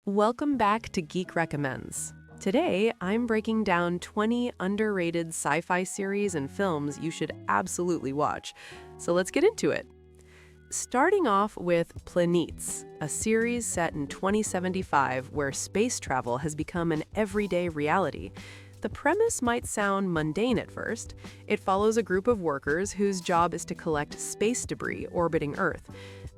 Welcome back to Geek Recommends. Today, I'm breaking down 20 underrated sci-fi series and films you should absolutely watch. So let's get into it. Starting off with Planets, a series set in 2075 where space travel has become an everyday reality. The premise might sound mundane at first. It follows a group of workers whose job is to collect space debris orbiting Earth.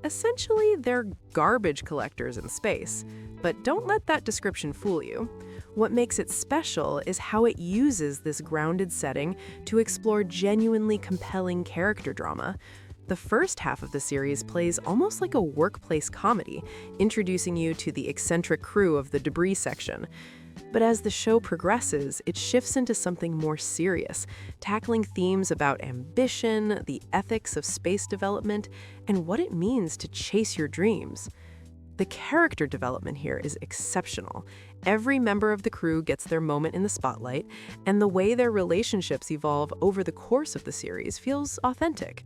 Essentially, they're garbage collectors in space. But don't let that description fool you. What makes it special is how it uses this grounded setting to explore genuinely compelling character drama. The first half of the series plays almost like a workplace comedy, introducing you to the eccentric crew of the debris section. But as the show progresses, it shifts into something more serious, tackling themes about ambition, the ethics of space development, and what it means to chase your dreams. The character development here is exceptional. Every member of the crew gets their moment in the spotlight, and the way their relationships evolve over the course of the series feels authentic.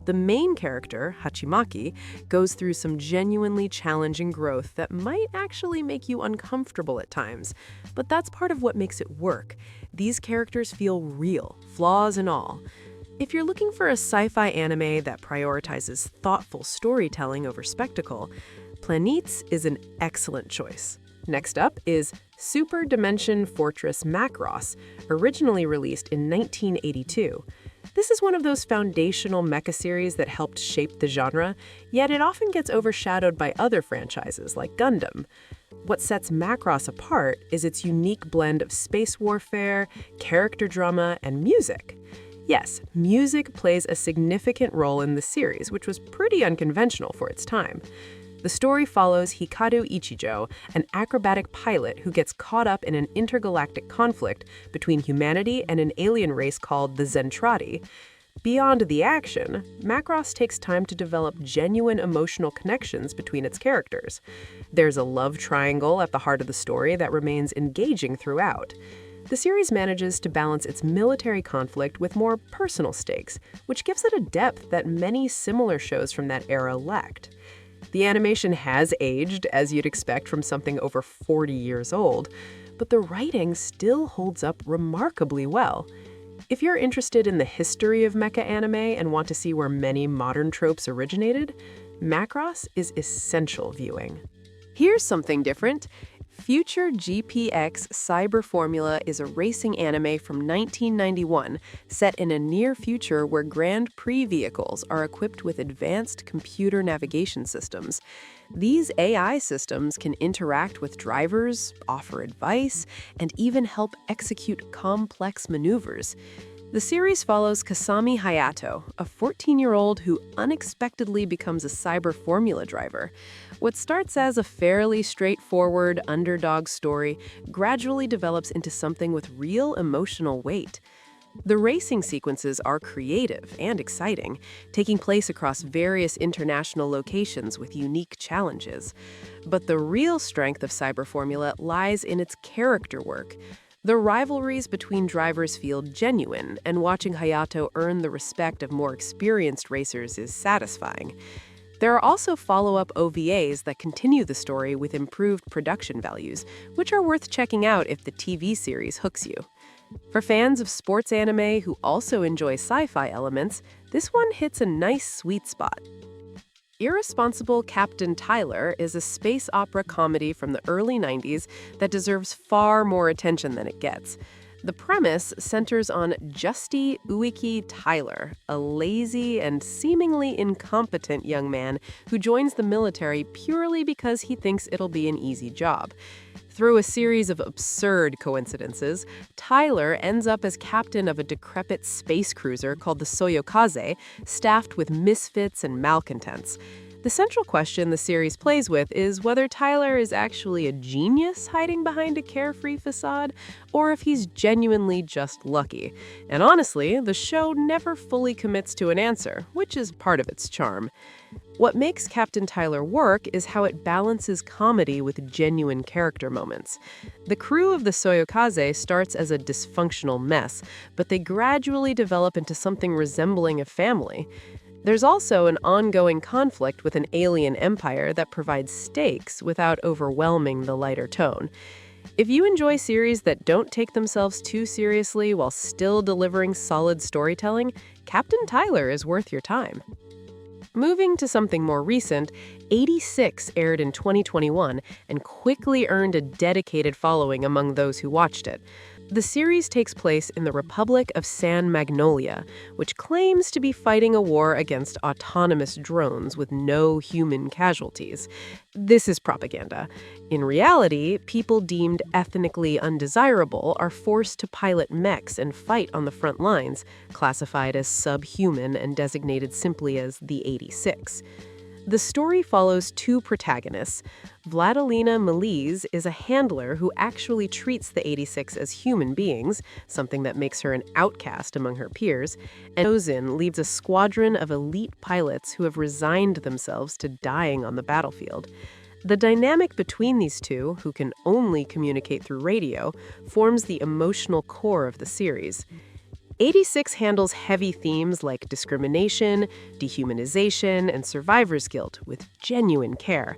The main character, Hachimaki, goes through some genuinely challenging growth that might actually make you uncomfortable at times, but that's part of what makes it work. These characters feel real, flaws and all. If you're looking for a sci-fi anime that prioritizes thoughtful storytelling over spectacle, Planets is an excellent choice. Next up is Super Dimension Fortress Macross, originally released in 1982. This is one of those foundational mecha series that helped shape the genre, yet it often gets overshadowed by other franchises like Gundam. What sets Macross apart is its unique blend of space warfare, character drama, and music. Yes, music plays a significant role in the series, which was pretty unconventional for its time. The story follows Hikaru Ichijo, an acrobatic pilot who gets caught up in an intergalactic conflict between humanity and an alien race called the Zentradi. Beyond the action, Macross takes time to develop genuine emotional connections between its characters. There's a love triangle at the heart of the story that remains engaging throughout. The series manages to balance its military conflict with more personal stakes, which gives it a depth that many similar shows from that era lacked. The animation has aged, as you'd expect from something over 40 years old, but the writing still holds up remarkably well. If you're interested in the history of mecha anime and want to see where many modern tropes originated, Macross is essential viewing. Here's something different. Future GPX Cyber Formula is a racing anime from 1991, set in a near future where Grand Prix vehicles are equipped with advanced computer navigation systems. These AI systems can interact with drivers, offer advice, and even help execute complex maneuvers. The series follows Kasami Hayato, a 14-year-old who unexpectedly becomes a cyber formula driver. What starts as a fairly straightforward underdog story gradually develops into something with real emotional weight. The racing sequences are creative and exciting, taking place across various international locations with unique challenges. But the real strength of Cyber Formula lies in its character work. The rivalries between drivers feel genuine, and watching Hayato earn the respect of more experienced racers is satisfying. There are also follow-up OVAs that continue the story with improved production values, which are worth checking out if the TV series hooks you. For fans of sports anime who also enjoy sci-fi elements, this one hits a nice sweet spot. Irresponsible Captain Tylor is a space opera comedy from the early 90s that deserves far more attention than it gets. The premise centers on Justy Uiki Tylor, a lazy and seemingly incompetent young man who joins the military purely because he thinks it'll be an easy job. Through a series of absurd coincidences, Tylor ends up as captain of a decrepit space cruiser called the Soyokaze, staffed with misfits and malcontents. The central question the series plays with is whether Tylor is actually a genius hiding behind a carefree facade, or if he's genuinely just lucky. And honestly, the show never fully commits to an answer, which is part of its charm. What makes Captain Tylor work is how it balances comedy with genuine character moments. The crew of the Soyokaze starts as a dysfunctional mess, but they gradually develop into something resembling a family. There's also an ongoing conflict with an alien empire that provides stakes without overwhelming the lighter tone. If you enjoy series that don't take themselves too seriously while still delivering solid storytelling, Captain Tylor is worth your time. Moving to something more recent, 86 aired in 2021 and quickly earned a dedicated following among those who watched it. The series takes place in the Republic of San Magnolia, which claims to be fighting a war against autonomous drones with no human casualties. This is propaganda. In reality, people deemed ethnically undesirable are forced to pilot mechs and fight on the front lines, classified as subhuman and designated simply as the 86. The story follows two protagonists. Vladilena Melise is a handler who actually treats the 86 as human beings, something that makes her an outcast among her peers, and Noein leads a squadron of elite pilots who have resigned themselves to dying on the battlefield. The dynamic between these two, who can only communicate through radio, forms the emotional core of the series. 86 handles heavy themes like discrimination, dehumanization, and survivor's guilt with genuine care.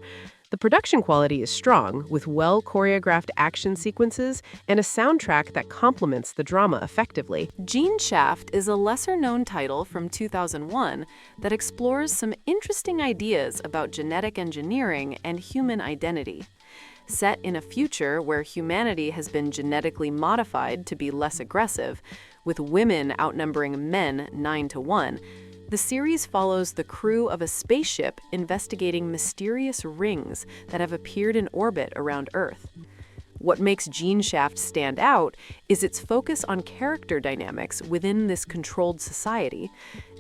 The production quality is strong, with well-choreographed action sequences and a soundtrack that complements the drama effectively. Geneshaft is a lesser-known title from 2001 that explores some interesting ideas about genetic engineering and human identity. Set in a future where humanity has been genetically modified to be less aggressive, with women outnumbering men 9-1, the series follows the crew of a spaceship investigating mysterious rings that have appeared in orbit around Earth. What makes Geneshaft stand out is its focus on character dynamics within this controlled society.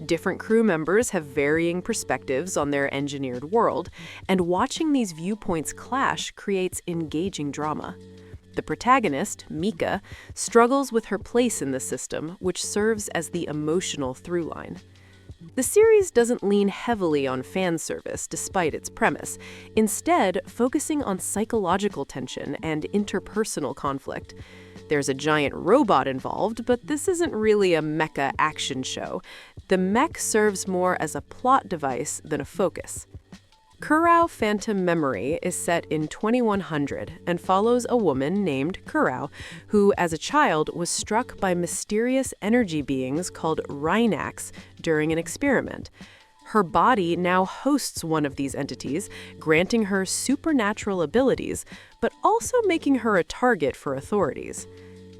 Different crew members have varying perspectives on their engineered world, and watching these viewpoints clash creates engaging drama. The protagonist, Mecha, struggles with her place in the system, which serves as the emotional through line. The series doesn't lean heavily on fan service despite its premise, instead focusing on psychological tension and interpersonal conflict. There's a giant robot involved, but this isn't really a mecha action show. The mech serves more as a plot device than a focus. Kurau Phantom Memory is set in 2100 and follows a woman named Kurau, who as a child was struck by mysterious energy beings called Rhinax during an experiment. Her body now hosts one of these entities, granting her supernatural abilities, but also making her a target for authorities.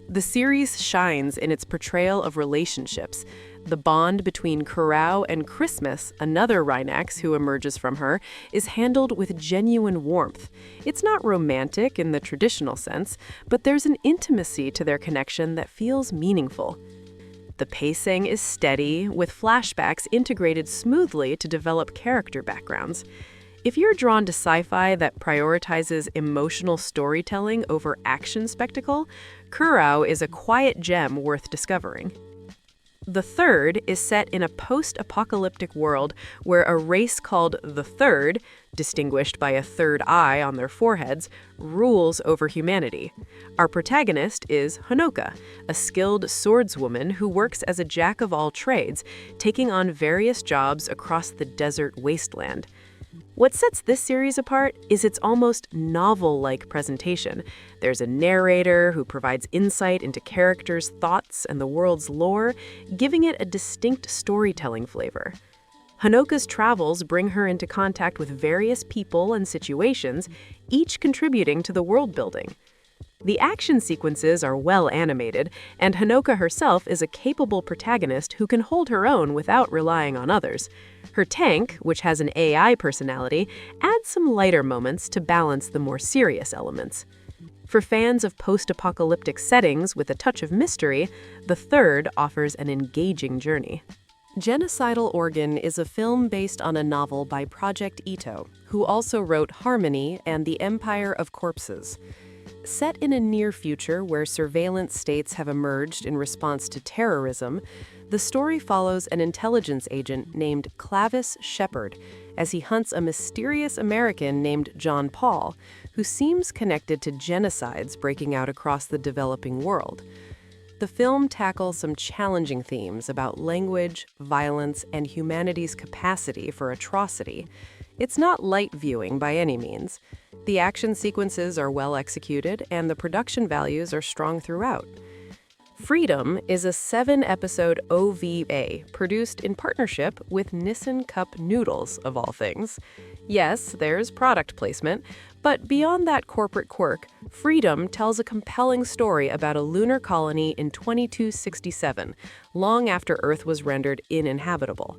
The series shines in its portrayal of relationships. The bond between Kurau and Christmas, another Rhinax who emerges from her, is handled with genuine warmth. It's not romantic in the traditional sense, but there's an intimacy to their connection that feels meaningful. The pacing is steady, with flashbacks integrated smoothly to develop character backgrounds. If you're drawn to sci-fi that prioritizes emotional storytelling over action spectacle, Kurau is a quiet gem worth discovering. The Third is set in a post-apocalyptic world where a race called the Third, distinguished by a third eye on their foreheads, rules over humanity. Our protagonist is Honoka, a skilled swordswoman who works as a jack of all trades, taking on various jobs across the desert wasteland. What sets this series apart is its almost novel-like presentation. There's a narrator who provides insight into characters' thoughts and the world's lore, giving it a distinct storytelling flavor. Honoka's travels bring her into contact with various people and situations, each contributing to the world building. The action sequences are well animated, and Honoka herself is a capable protagonist who can hold her own without relying on others. Her tank, which has an AI personality, adds some lighter moments to balance the more serious elements. For fans of post-apocalyptic settings with a touch of mystery, The Third offers an engaging journey. Genocidal Organ is a film based on a novel by Project Ito, who also wrote Harmony and The Empire of Corpses. Set in a near future where surveillance states have emerged in response to terrorism, the story follows an intelligence agent named Clavis Shepard as he hunts a mysterious American named John Paul, who seems connected to genocides breaking out across the developing world. The film tackles some challenging themes about language, violence, and humanity's capacity for atrocity. It's not light viewing by any means. The action sequences are well executed, and the production values are strong throughout. Freedom is a 7-episode OVA produced in partnership with Nissin Cup Noodles, of all things. Yes, there's product placement, but beyond that corporate quirk, Freedom tells a compelling story about a lunar colony in 2267, long after Earth was rendered uninhabitable.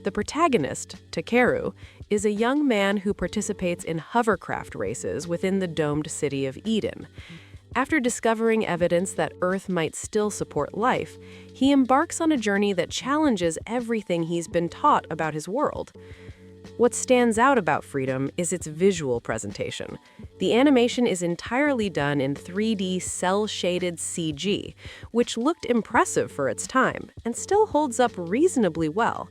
The protagonist, Takeru, is a young man who participates in hovercraft races within the domed city of Eden. After discovering evidence that Earth might still support life, he embarks on a journey that challenges everything he's been taught about his world. What stands out about Freedom is its visual presentation. The animation is entirely done in 3D cel-shaded CG, which looked impressive for its time and still holds up reasonably well.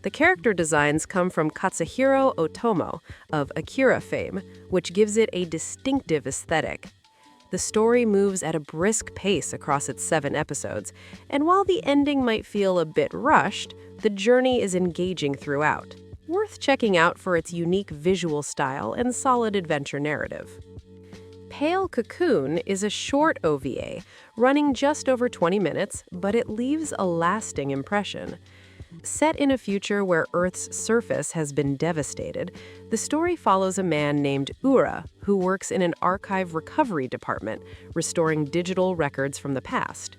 The character designs come from Katsuhiro Otomo of Akira fame, which gives it a distinctive aesthetic. The story moves at a brisk pace across its 7 episodes, and while the ending might feel a bit rushed, the journey is engaging throughout. Worth checking out for its unique visual style and solid adventure narrative. Pale Cocoon is a short OVA, running just over 20 minutes, but it leaves a lasting impression. Set in a future where Earth's surface has been devastated, the story follows a man named Ura who works in an archive recovery department, restoring digital records from the past.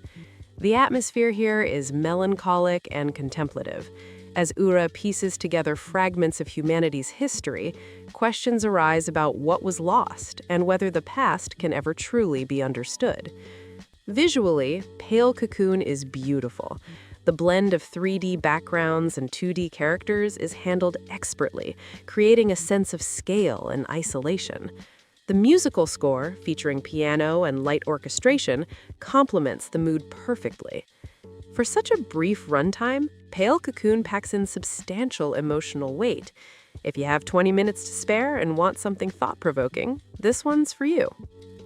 The atmosphere here is melancholic and contemplative. As Ura pieces together fragments of humanity's history, questions arise about what was lost and whether the past can ever truly be understood. Visually, Pale Cocoon is beautiful. The blend of 3D backgrounds and 2D characters is handled expertly, creating a sense of scale and isolation. The musical score, featuring piano and light orchestration, complements the mood perfectly. For such a brief runtime, Pale Cocoon packs in substantial emotional weight. If you have 20 minutes to spare and want something thought-provoking, this one's for you.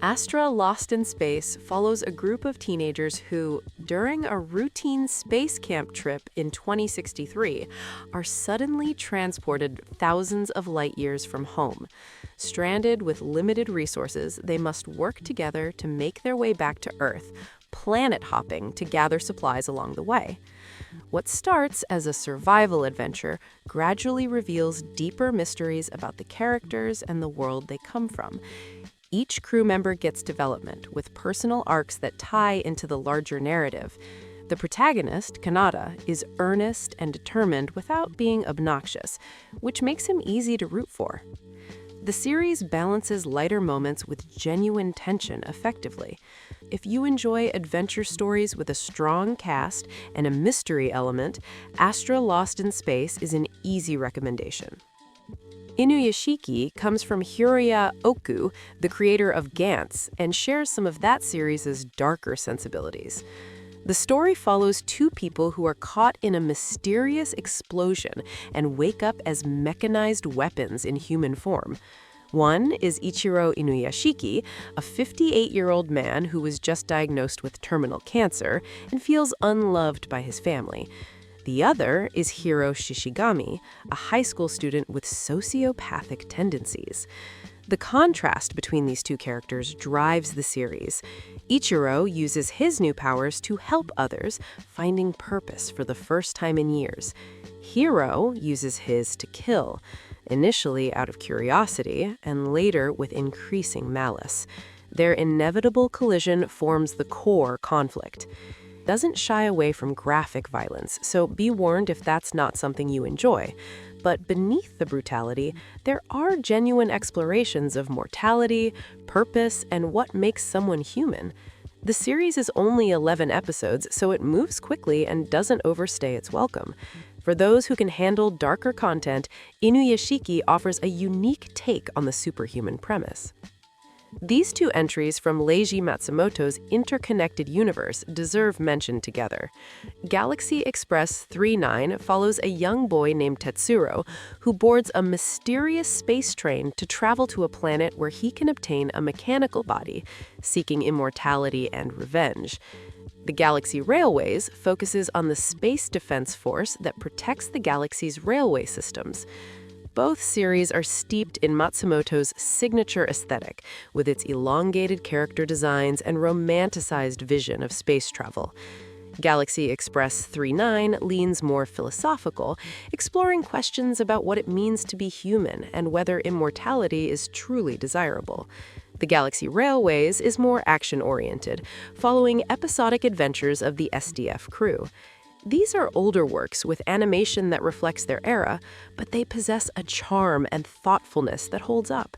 Astra Lost in Space follows a group of teenagers who, during a routine space camp trip in 2063, are suddenly transported thousands of light years from home. Stranded with limited resources, they must work together to make their way back to Earth, planet hopping to gather supplies along the way. What starts as a survival adventure gradually reveals deeper mysteries about the characters and the world they come from. Each crew member gets development, with personal arcs that tie into the larger narrative. The protagonist, Kanata, is earnest and determined without being obnoxious, which makes him easy to root for. The series balances lighter moments with genuine tension effectively. If you enjoy adventure stories with a strong cast and a mystery element, Astra Lost in Space is an easy recommendation. Inuyashiki comes from Hiroya Oku, the creator of Gantz, and shares some of that series' darker sensibilities. The story follows 2 people who are caught in a mysterious explosion and wake up as mechanized weapons in human form. One is Ichiro Inuyashiki, a 58-year-old man who was just diagnosed with terminal cancer and feels unloved by his family. The other is Hiro Shishigami, a high school student with sociopathic tendencies. The contrast between these 2 characters drives the series. Ichiro uses his new powers to help others, finding purpose for the first time in years. Hiro uses his to kill, initially out of curiosity and later with increasing malice. Their inevitable collision forms the core conflict. Doesn't shy away from graphic violence, so be warned if that's not something you enjoy. But beneath the brutality, there are genuine explorations of mortality, purpose, and what makes someone human. The series is only 11 episodes, so it moves quickly and doesn't overstay its welcome. For those who can handle darker content, Inuyashiki offers a unique take on the superhuman premise. These 2 entries from Leiji Matsumoto's interconnected universe deserve mention together. Galaxy Express 39 follows a young boy named Tetsuro who boards a mysterious space train to travel to a planet where he can obtain a mechanical body, seeking immortality and revenge. The Galaxy Railways focuses on the space defense force that protects the galaxy's railway systems. Both series are steeped in Matsumoto's signature aesthetic, with its elongated character designs and romanticized vision of space travel. Galaxy Express 39 leans more philosophical, exploring questions about what it means to be human and whether immortality is truly desirable. The Galaxy Railways is more action-oriented, following episodic adventures of the SDF crew. These are older works with animation that reflects their era, but they possess a charm and thoughtfulness that holds up.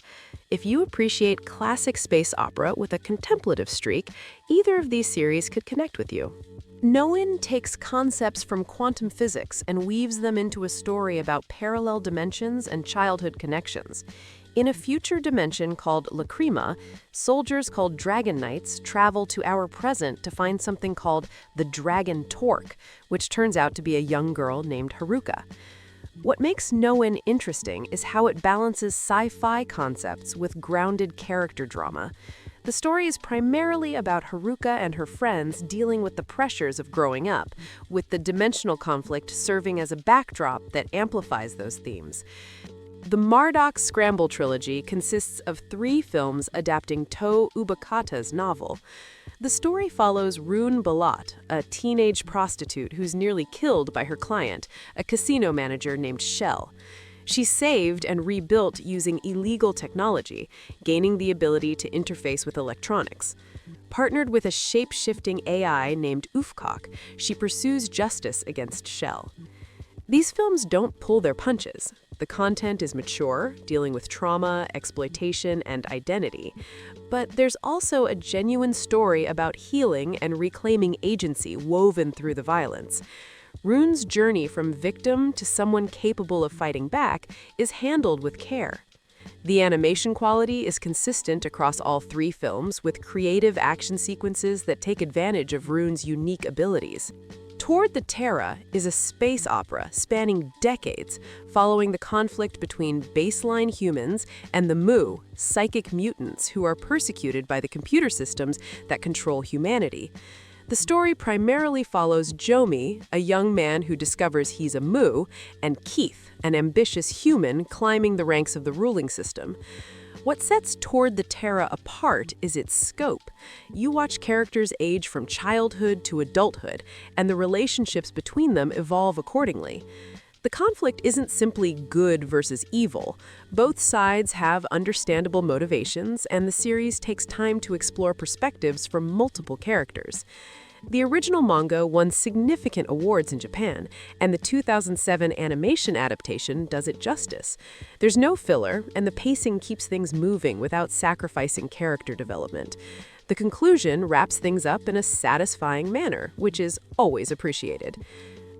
If you appreciate classic space opera with a contemplative streak, either of these series could connect with you. Noein takes concepts from quantum physics and weaves them into a story about parallel dimensions and childhood connections. In a future dimension called Lacrima, soldiers called Dragon Knights travel to our present to find something called the Dragon Torque, which turns out to be a young girl named Haruka. What makes Noein interesting is how it balances sci-fi concepts with grounded character drama. The story is primarily about Haruka and her friends dealing with the pressures of growing up, with the dimensional conflict serving as a backdrop that amplifies those themes. The Mardock Scramble trilogy consists of 3 films adapting To Ubakata's novel. The story follows Rune Balat, a teenage prostitute who's nearly killed by her client, a casino manager named Shell. She's saved and rebuilt using illegal technology, gaining the ability to interface with electronics. Partnered with a shape-shifting AI named Ufkok, she pursues justice against Shell. These films don't pull their punches. The content is mature, dealing with trauma, exploitation, and identity. But there's also a genuine story about healing and reclaiming agency woven through the violence. Rune's journey from victim to someone capable of fighting back is handled with care. The animation quality is consistent across all 3 films, with creative action sequences that take advantage of Rune's unique abilities. Toward the Terra is a space opera spanning decades, following the conflict between baseline humans and the Mu, psychic mutants who are persecuted by the computer systems that control humanity. The story primarily follows Jomi, a young man who discovers he's a Mu, and Keith, an ambitious human climbing the ranks of the ruling system. What sets Toward the Terra apart is its scope. You watch characters age from childhood to adulthood, and the relationships between them evolve accordingly. The conflict isn't simply good versus evil. Both sides have understandable motivations, and the series takes time to explore perspectives from multiple characters. The original manga won significant awards in Japan, and the 2007 animation adaptation does it justice. There's no filler, and the pacing keeps things moving without sacrificing character development. The conclusion wraps things up in a satisfying manner, which is always appreciated.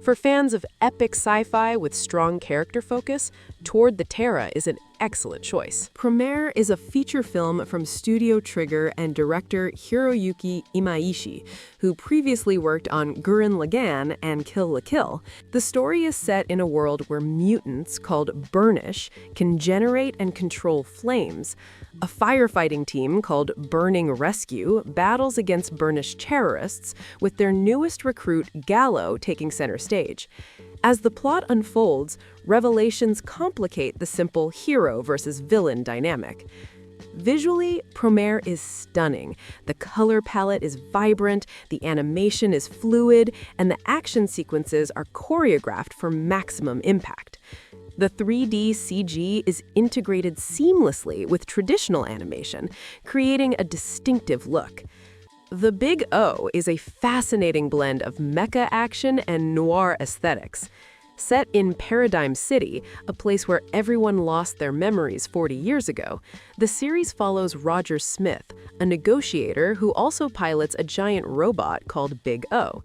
For fans of epic sci-fi with strong character focus, Toward the Terra is an excellent choice. Promare is a feature film from Studio Trigger and director Hiroyuki Imaishi, who previously worked on Gurren Lagann and Kill la Kill. The story is set in a world where mutants called Burnish can generate and control flames. A firefighting team called Burning Rescue battles against Burnish terrorists, with their newest recruit, Gallo, taking center stage. As the plot unfolds, revelations complicate the simple hero versus villain dynamic. Visually, Promare is stunning. The color palette is vibrant, the animation is fluid, and the action sequences are choreographed for maximum impact. The 3D CG is integrated seamlessly with traditional animation, creating a distinctive look. The Big O is a fascinating blend of mecha action and noir aesthetics. Set in Paradigm City, a place where everyone lost their memories 40 years ago, the series follows Roger Smith, a negotiator who also pilots a giant robot called Big O.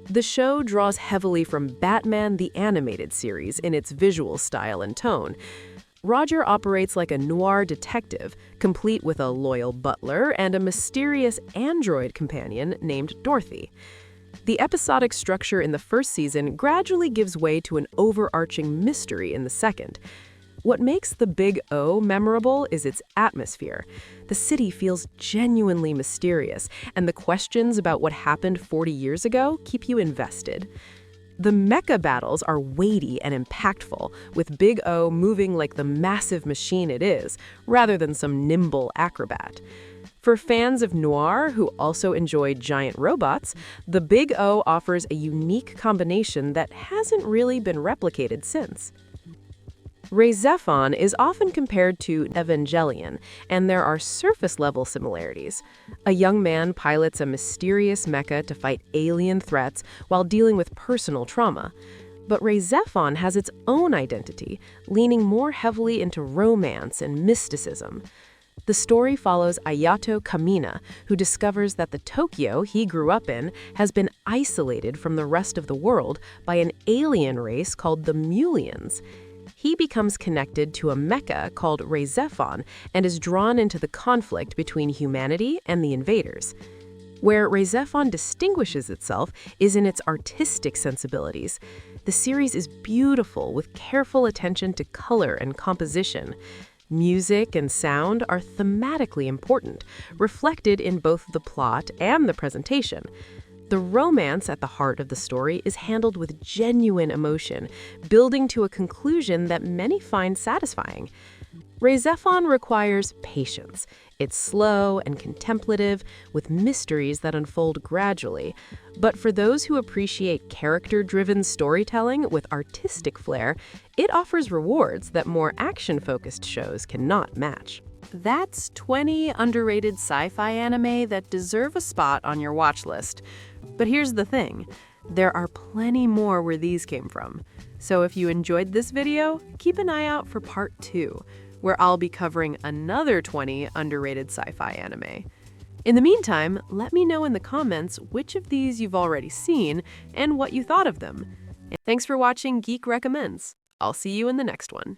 The show draws heavily from Batman the Animated Series in its visual style and tone. Roger operates like a noir detective, complete with a loyal butler and a mysterious android companion named Dorothy. The episodic structure in the first season gradually gives way to an overarching mystery in the second. What makes the Big O memorable is its atmosphere. The city feels genuinely mysterious, and the questions about what happened 40 years ago keep you invested. The mecha battles are weighty and impactful, with Big O moving like the massive machine it is, rather than some nimble acrobat. For fans of noir who also enjoy giant robots, the Big O offers a unique combination that hasn't really been replicated since. RahXephon is often compared to Evangelion, and there are surface-level similarities. A young man pilots a mysterious mecha to fight alien threats while dealing with personal trauma. But RahXephon has its own identity, leaning more heavily into romance and mysticism. The story follows Ayato Kamina, who discovers that the Tokyo he grew up in has been isolated from the rest of the world by an alien race called the Mulians. He becomes connected to a mecha called RahXephon and is drawn into the conflict between humanity and the invaders. Where RahXephon distinguishes itself is in its artistic sensibilities. The series is beautiful with careful attention to color and composition. Music and sound are thematically important, reflected in both the plot and the presentation. The romance at the heart of the story is handled with genuine emotion, building to a conclusion that many find satisfying. RahXephon requires patience. It's slow and contemplative, with mysteries that unfold gradually. But for those who appreciate character-driven storytelling with artistic flair, it offers rewards that more action-focused shows cannot match. That's 20 underrated sci-fi anime that deserve a spot on your watch list. But here's the thing, there are plenty more where these came from. So if you enjoyed this video, keep an eye out for part 2, where I'll be covering another 20 underrated sci-fi anime. In the meantime, let me know in the comments which of these you've already seen and what you thought of them. And thanks for watching Geek Recommends. I'll see you in the next one.